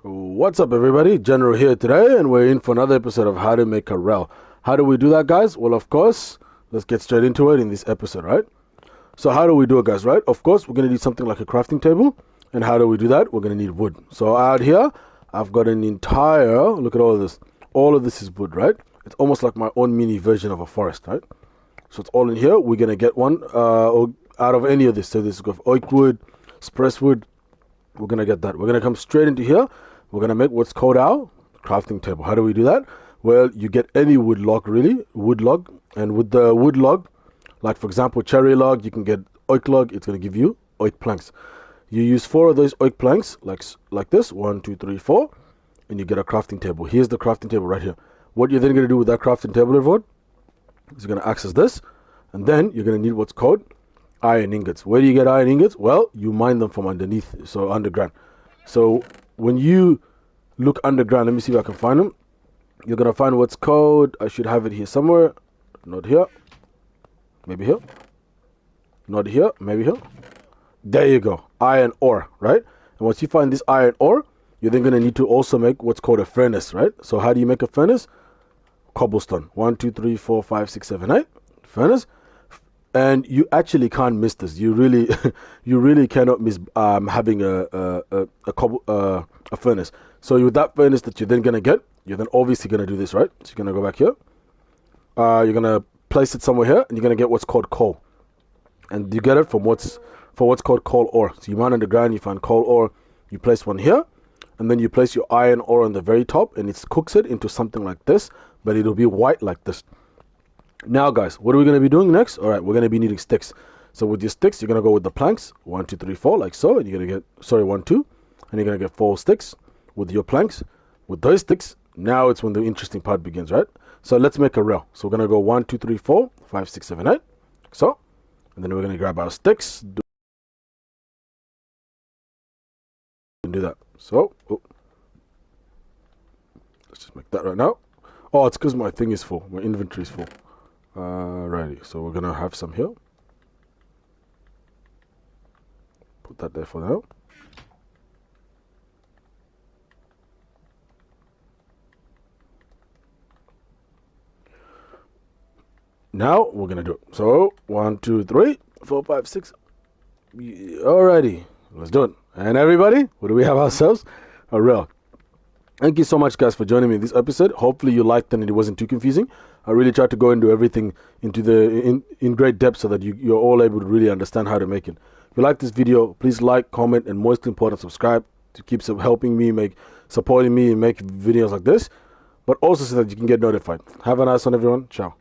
What's up, everybody? General here today, and we're in for another episode of How to Make a Rel. How do we do that, guys? Well, of course, let's get straight into it in this episode, right? So how do we do it, guys, right? Of course, we're going to need something like a crafting table. And how do we do that? We're going to need wood. So out here, I've got an entire, look at all of this. All of this is wood, right? It's almost like my own mini version of a forest, right? So it's all in here. We're going to get one out of any of this. So this is oak wood, spruce wood. We're going to get that. We're going to come straight into here. We're going to make what's called our crafting table. How do we do that? Well, you get any wood log, really, wood log. And with the wood log, like for example, cherry log, you can get oak log. It's going to give you oak planks. You use 4 of those oak planks, like this, 1, 2, 3, 4, and you get a crafting table. Here's the crafting table right here. What you're then going to do with that crafting table, everyone, is you're going to access this, and then you're going to need what's called iron ingots. Where do you get iron ingots? Well, you mine them from underneath, so underground. So when you look underground, let me see if I can find them. You're going to find what's called, I should have it here somewhere, not here, maybe here, not here, maybe here. There you go, iron ore, right? And once you find this iron ore, you're then going to need to also make what's called a furnace, right? So how do you make a furnace? Cobblestone. 1, 2, 3, 4, 5, 6, 7, 8. Furnace. And you actually can't miss this. You really, you really cannot miss having a furnace. So with that furnace that you're then gonna get, you're then obviously gonna do this, right? So you're gonna go back here. You're gonna place it somewhere here, and you're gonna get what's called coal, and you get it from what's called coal ore. So you mine underground, you find coal ore, you place one here, and then you place your iron ore on the very top, and it cooks it into something like this, but it'll be white like this. Now, guys, what are we going to be doing next? All right, we're going to be needing sticks. So with your sticks, you're going to go with the planks, 1, 2, 3, 4, like so, and you're going to get, sorry, 1, 2, and you're going to get 4 sticks with your planks. With those sticks, now it's when the interesting part begins, right? So let's make a rail. So we're going to go 1, 2, 3, 4, 5, 6, 7, 8, like so, and then we're going to grab our sticks and do that. So, let's just make that right now. Oh, it's because my thing is full, my inventory is full. Righty, so we're gonna have some here. Put that there for now. Now we're gonna do it. So 1, 2, 3, 4, 5, 6. Alrighty, let's do it. And everybody, what do we have ourselves? A rail. Thank you so much, guys, for joining me in this episode. Hopefully you liked and it wasn't too confusing. I really tried to go into everything in great depth so that you're all able to really understand how to make it. If you like this video, please like, comment, and most important, subscribe to keep helping me supporting me and make videos like this, but also so that you can get notified. Have a nice one, everyone. Ciao.